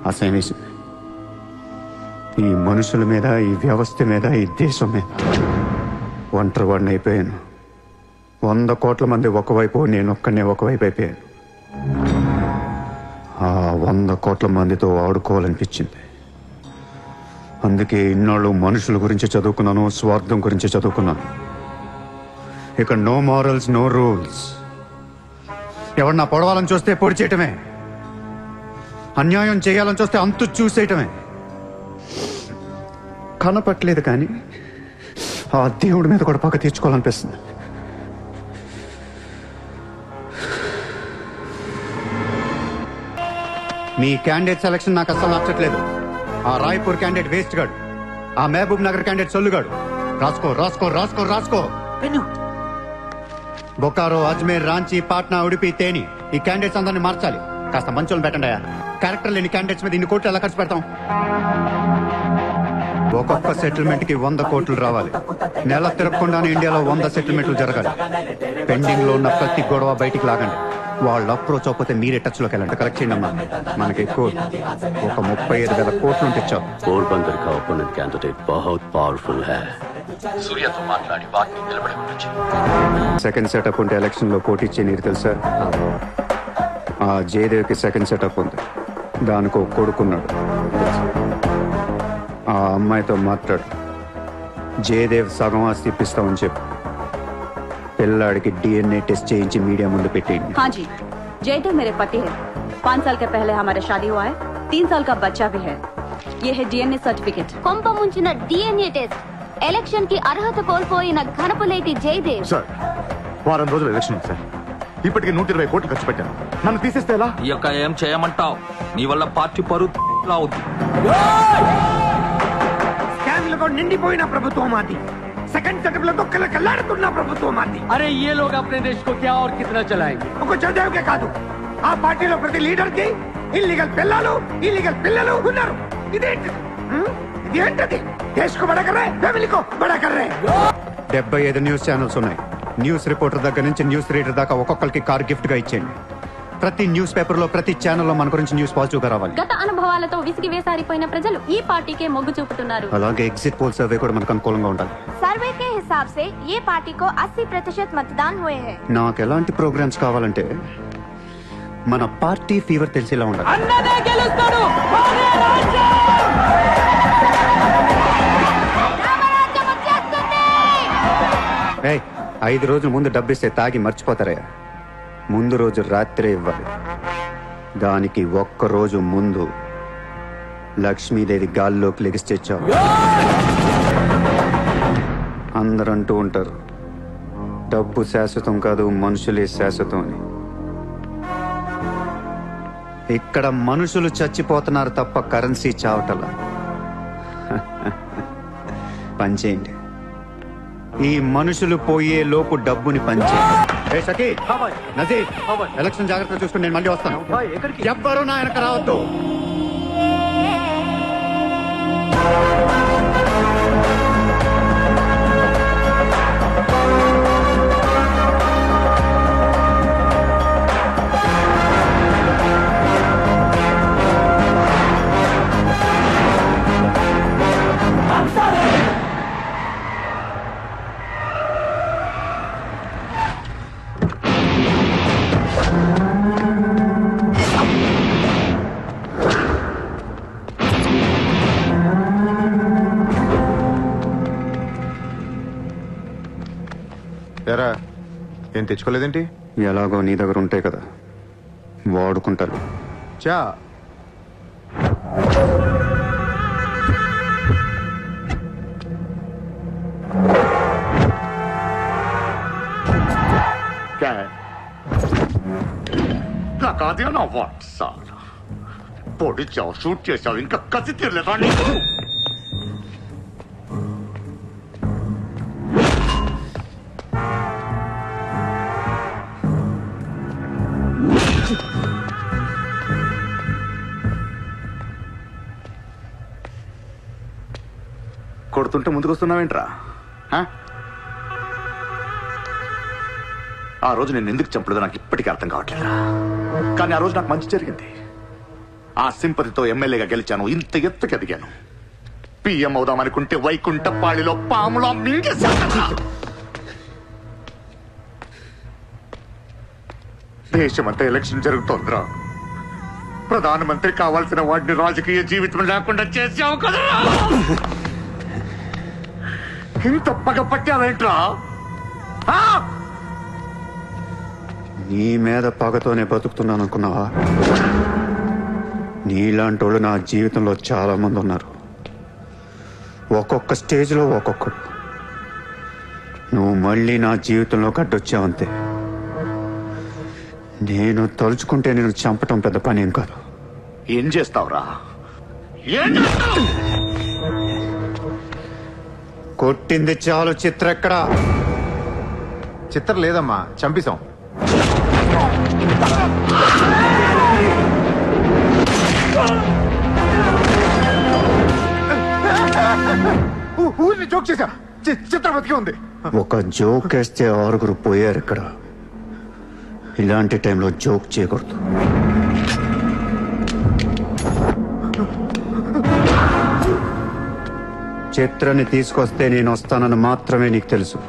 అసహ్యం. ఈ మనుషుల మీద, ఈ వ్యవస్థ మీద, ఈ దేశం మీద ఒంటరి వాడిని అయిపోయాను. 100 కోట్ల మంది ఒకవైపు, నేను ఒక్కనే ఒకవైపు అయిపోయాను. ఆ 100 కోట్ల మందితో ఆడుకోవాలనిపించింది. అందుకే ఇన్నాళ్ళు మనుషుల గురించి చదువుకున్నాను, స్వార్థం గురించి చదువుకున్నాను. ఇక నో మారల్స్, నో రూల్స్. ఎవరన్నా పొడవాలని చూస్తే పొడి చేయటమే, అన్యాయం చేయాలని చూస్తే అంతు చూసేయటమే. కనపట్లేదు కానీ ఆ దేవుడి మీద కూడా పక్క తీర్చుకోవాలనిపిస్తుంది. మీ క్యాండిడేట్ సెలక్షన్ నాకు అస్సలు నచ్చట్లేదు. ఆ రాయ్పూర్ క్యాండిడేట్ వేస్ట్ గాడు, ఆ మహబూబ్ నగర్ క్యాండిడేట్ సొల్లుగాడు. రాసుకో రాసుకో రాసుకో రాసుకో. బొకారో, అజ్మేర్, రాంచీ, పాట్నా, ఉడిపి, తేని, ఈ క్యాండిడేట్స్ అందరినీ మార్చాలి. కాస్త మంచోళ్ళని పెట్టండి. క్యారెక్టర్ లేని క్యాండిడేట్స్ మీద 2 కోట్లు ఎలా ఖర్చు పెడతాం? ఒక్కొక్క సెటిల్మెంట్ కి 100 కోట్లు రావాలి. నెల తిరగకుండానే ఇండియాలో 100 సెటిల్మెంట్లు జరగాలి. పెండింగ్ లో ఉన్న ప్రతి గొడవ బయటికి లాగండి. వాళ్ళు అప్రోచ్ అవ్వకపోతే మీరే టచ్ లోకి వెళ్ళండి. కరెక్ట్ చేయండి అమ్మా. మనకి ఎక్కువ ఒక 35,000 కోట్లు ఉంటే ఇచ్చావు. పోర్బందర్ కా ఓపోనెంట్ క్యాండిడేట్ बहुत పవర్ఫుల్ है. సూర్యతో మాట్లాడి వాటిని నిలబడి ఉండొచ్చు. సెకండ్ సెటప్ ఉంటే ఎలక్షన్ లో పోటీ ఇచ్చే నీరు తెలుసా? ఆ జయదేవ్కి సెకండ్ సెటప్ ఉంది. దానికి ఒక కొడుకున్నాడు. ఆ అమ్మాయితో మాట్లాడు. జయదేవ్ సగం ఆస్తి ఇప్పిస్తామని చెప్పు. పిల్లాడికి DNA टेस्ट చేయించి మీడియా ముందు పెట్టేయండి. हाँ जी, जयदेव मेरे पति है. 5 साल के पहले हमारा शादी हुआ है. 3 साल का बच्चा भी है. ये है DNA सर्टिफिकेट. కొంప ముంచిన DNA టెస్ట్. ఎలక్షన్ కి అర్హత కోల్పోయిన ఘనపులేటి జయదేవ్. సార్, వారం రోజులు ఎలక్షన్ ఉంది సార్. ఇప్పటికే 120 కోట్లు ఖర్చు పెట్టాను. నన్ను తీసేస్తే ఎలా? ఈ యొక్క ఏం చేయమంటావు? నీ వల్ల పార్టీ పరువు అవుద్ది. స్కామ్లతో నిండిపోయిన ప్రభుత్వం మాది. సెకండ్ సెటప్ లో కళ్ళకల్లాడుతున్న ప్రభుత్వం మాది. अरे ये लोग अपने देश को क्या और कितना चलाएंगे? ఒక జయదేవ్కే కాదు, ఆ పార్టీలో ప్రతి లీడర్ కి ఇల్లీగల్ పిల్లలు, ఇల్లీగల్ పిల్లలు ఉన్నారు. ఇదేంటిది? ఇదేంటది? దేశ్ కో బడా కర్ రే, ఫ్యామిలీ కో బడా కర్ రే. 75 న్యూస్ ఛానల్స్ ఉన్నాయి. న్యూస్ రిపోర్టర్ దగ్గర నుంచి న్యూస్ రీడర్ దాకా ఒక్కొక్కరికి కార్ గిఫ్ట్ గా ఇచ్చేయండి. ప్రతి న్యూస్ పేపర్ లో, ప్రతి ఛానల్లో మన గురించి న్యూస్ పాజిటివ్ గా రావాలి. గత అనుభవాలతో విసిగి వేసారిపోయిన ప్రజలు ఈ పార్టీకే మొగ్గు చూపుతున్నారు. అలాగే ఎగ్జిట్ పోల్ సర్వే కూడా మనకు అనుకూలంగా ఉండాలి. सर्वे के हिसाब से ये पार्टी को 80% मतदान हुए हैं. నాకు ఎలాంటి ప్రోగ్రామ్స్ కావాలంటే మన పార్టీ ఫీవర్ తెలిసేలా ఉండాలి. అన్నదే గెలుస్తాడు. అరే రాజ్యం! రామరాజ్యం వచ్చేస్తుంది. 5 రోజుల ముందు డబ్బిస్తే తాగి మర్చిపోతారయ్యా. ముందు రోజు రాత్రే ఇవ్వాలి. దానికి 1 రోజు ముందు లక్ష్మీదేవి గాల్లోకి లెగిస్టేచ్చావు. అందరూ అంటూ ఉంటారు డబ్బు శాశ్వతం కాదు, మనుషులే శాశ్వతం అని. ఇక్కడ మనుషులు చచ్చిపోతున్నారు తప్ప కరెన్సీ చావటలా. పనిచేయండి. ఈ మనుషులు పోయే లోపు డబ్బుని పంచేయండి. నజీర్, ఎలక్షన్ జాగ్రత్తగా చూసుకుని నేను మళ్ళీ వస్తాను. ఎవ్వరూ నా వెనక రావద్దు. ఎరా, ఏం తెచ్చుకోలేదేంటి? ఎలాగో నీ దగ్గర ఉంటాయి కదా, వాడుకుంటారు. చా నాకాదేనా వాట్ సార్ పొడిచావు, షూట్ చేసావు, ఇంకా కసి తీరలేదా నీకు? కొడుతుంటే ముందుకొస్తున్నావేంట్రా? ఆ రోజు నేను ఎందుకు చంపలేదో నాకు ఇప్పటికీ అర్థం కావట్లేదు. కానీ ఆ రోజు నాకు మంచి జరిగింది. ఆ సింపతితో ఎమ్మెల్యేగా గెలిచాను. ఇంత ఎత్తుకి ఎదిగాను. పిఎం అవుదామనుకుంటే వైకుంఠపాళిలో పాములా మింగేశాను. దేశమంతా ఎలక్షన్ జరుగుతోందిరా. ప్రధానమంత్రి కావాల్సిన వాడిని రాజకీయ జీవితం లేకుండా చేసావు కదా. ఇంత పగ పట్టావేంట్రా? నీ మీద పగతోనే బతుకుతున్నాను అనుకున్నావా? నీలాంటి వాళ్ళు నా జీవితంలో చాలా మంది ఉన్నారు. ఒక్కొక్క స్టేజ్లో ఒక్కొక్కడు. నువ్వు మళ్ళీ నా జీవితంలో గడ్డొచ్చావంతే. నేను తలుచుకుంటే నేను చంపటం పెద్ద పని ఏం కాదు. ఏం చేస్తావురా? ఏం చేస్తావు? కొట్టింది చాలు. చిత్ర ఎక్కడా? చిత్ర లేదమ్మా, చంపేశాం. ఊరిని జోక్ చేశా. చిత్ర బతికే ఉంది. ఒక జోక్ వేస్తే 6 పోయారు ఇక్కడ. ఇలాంటి టైంలో జోక్ చేయకూడదు. చిత్రాన్ని తీసుకొస్తే నేను వస్తానని మాత్రమే నీకు తెలుసు.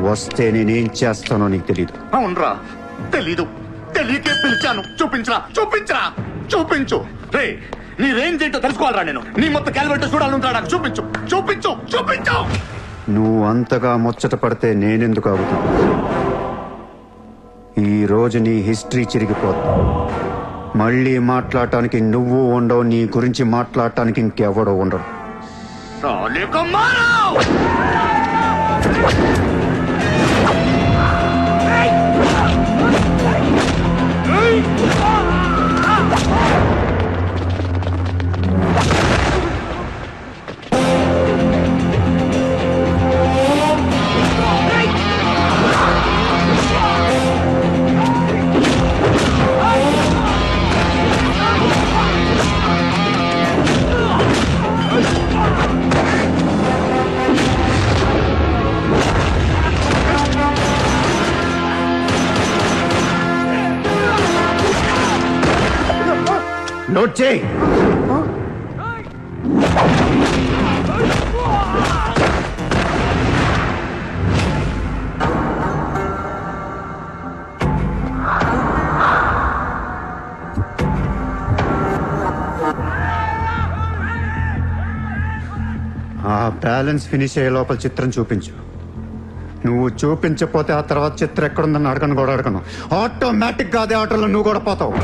వస్తే నేనేం చేస్తానో నీకు తెలీదు. అవునరా, తెలీదు. తెలియకే పిలిచాను. చూపించరా, చూపించరా, చూపించు. రే, నీ రేంజ్ ఏంటో తెలుసుకోవాలరా నేను. నీ మొత్తం క్యాలిబర్ చూడాలంటా. నాకు చూపించు, చూపించు, చూపించు. నువ్వు అంతగా ముచ్చట పడితే నేనెందుకు ఆగుతాను? ఈ రోజు నీ హిస్టరీ చిరిగిపోద్ది. మళ్ళీ మాట్లాడటానికి నువ్వు ఉండవు. నీ గురించి మాట్లాడటానికి ఇంకెవడో ఉండడు. నోట్ చేయి. ఆ బ్యాలెన్స్ ఫినిష్ అయ్యే లోపల చిత్రం చూపించు. నువ్వు చూపించకపోతే ఆ తర్వాత చిత్రం ఎక్కడుందని అడగను కూడా అడగను. ఆటోమేటిక్ గా అదే ఆటోలో నువ్వు కూడా పోతావు.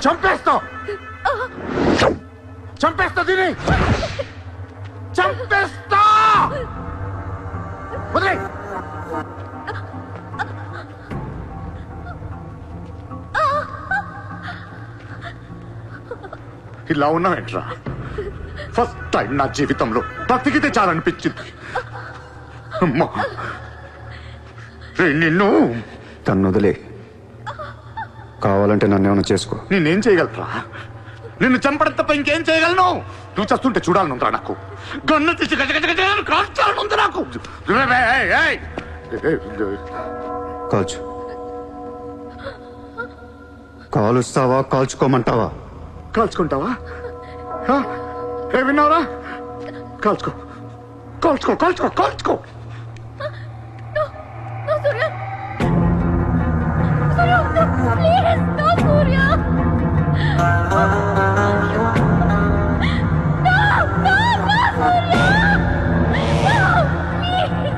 చంపేస్తావు, చంపేస్తా దీని, చంపేస్తా. వదిలే. ఇలా ఉన్నావేంట్రా? ఫస్ట్ టైం నా జీవితంలో బ్రతికితే చాలనిపించింది. అమ్మా, నిన్ను తను వదిలే. కావాలంటే నన్ను ఏమైనా చేసుకో. నేనేం చేయగలరా? నిన్ను చంపడం తప్ప ఇంకేం చేయగలను? నువ్వు చస్తుంటే చూడాలనుందిరా నాకు. గన్ను తీసి కాల్చాలనుంది నాకు. కాల్చు. కాలుస్తావా కాల్చుకోమంటావా? కాల్చుకుంటావా? ఏ విన్నావురా? కాల్చుకో, కాల్చుకో, కాల్చుకో, కాల్చుకో. Please, no, Surya! No, Surya! No, please!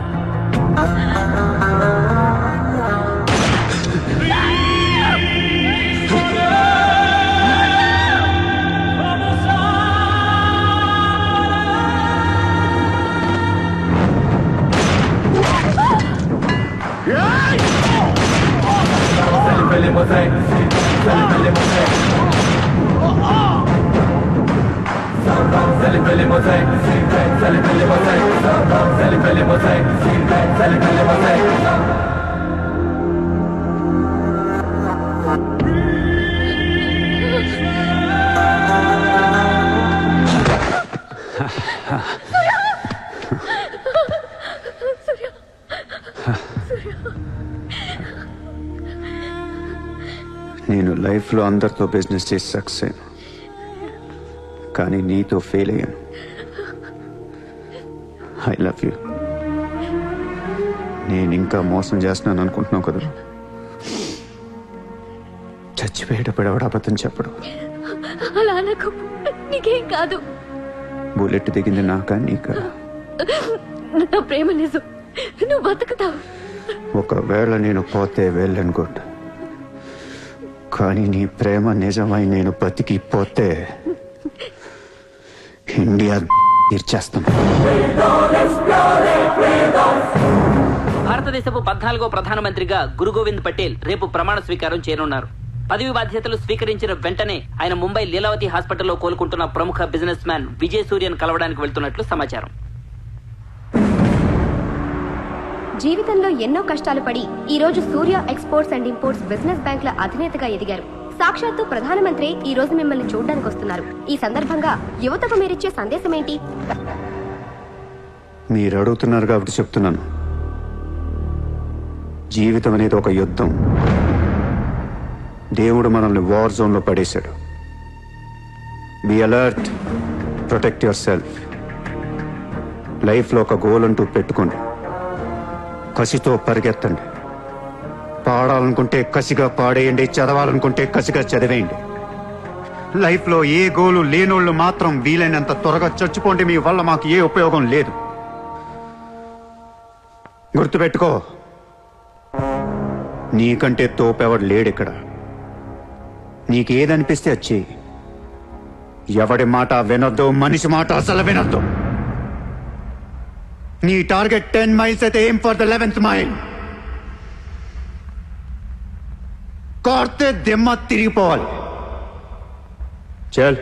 లైఫ్లో అందరితో బిజినెస్ చేసి సక్సెస్ అయ్యాను, కానీ నీతో ఫెయిల్ అయ్యాను. I love you. నేను ఇంకా మోసం చేస్తున్నాను అనుకుంటున్నావు కదా? చచ్చిపోయేటప్పుడు ఎవడు అబద్ధం చెప్పడు. అలా అనకు, నీకేం కాదు. బుల్లెట్ దిగింది నాకా నీకా? నా ప్రేమ నిజం, నువ్వు బతుకుతావు. ఒకవేళ నేను పోతే వెళ్ళను గుడ్, కానీ నీ ప్రేమ నిజమై నేను బతికిపోతే ఇండియా తీర్చేస్తాను. భారతదేశపు 14వ ప్రధానమంత్రిగా గురు గోవింద్ పటేల్ రేపు ప్రమాణ స్వీకారం చేయనున్నారు. పదవి బాధ్యతలు స్వీకరించిన వెంటనే ఆయన ముంబై లీలావతి హాస్పిటల్లో కోలుకుంటున్న ప్రముఖ బిజినెస్ మ్యాన్ విజయ్ సూర్యను కలవడానికి వెళ్తున్నట్లు సమాచారం. జీవితంలో ఎన్నో కష్టాలు పడి ఈ రోజు సూర్య ఎక్స్పోర్ట్స్ అండ్ ఇంపోర్ట్స్ బిజినెస్ బ్యాంకుల అధినేతగా ఎదిగారు. సాక్షాత్తు ప్రధానమంత్రి ఈ రోజు మిమ్మల్ని చూడడానికి వస్తున్నారు. ఈ సందర్భంగా యువతకు మీరిచ్చే సందేశం ఏంటి? మీరు అడుగుతున్నారు కాబట్టి చెప్తున్నాను. జీవితం అనేది ఒక యుద్ధం. దేవుడు మనల్ని వార్ జోన్లో పడేశాడు. Be alert, protect your self. లైఫ్లో ఒక గోల్ అంటూ పెట్టుకోండి, కసితో పరిగెత్తండి. పాడాలనుకుంటే కసిగా పాడేయండి, చదవాలనుకుంటే కసిగా చదివేయండి. లైఫ్లో ఏ గోలు లేనోళ్ళు మాత్రం వీలైనంత త్వరగా చచ్చిపోండి. మీ వల్ల మాకు ఏ ఉపయోగం లేదు. గుర్తుపెట్టుకో, నీకంటే తోపెవడు లేడిక్కడ. నీకేదనిపిస్తే వచ్చి ఎవడి మాట వినొద్దు, మనిషి మాట అసలు వినొద్దు. నీ టార్గెట్ 10 మైల్స్ అయితే aim for the 11th mile. కార్తే దిమ్మ తిరిగిపోవాలి. చల్.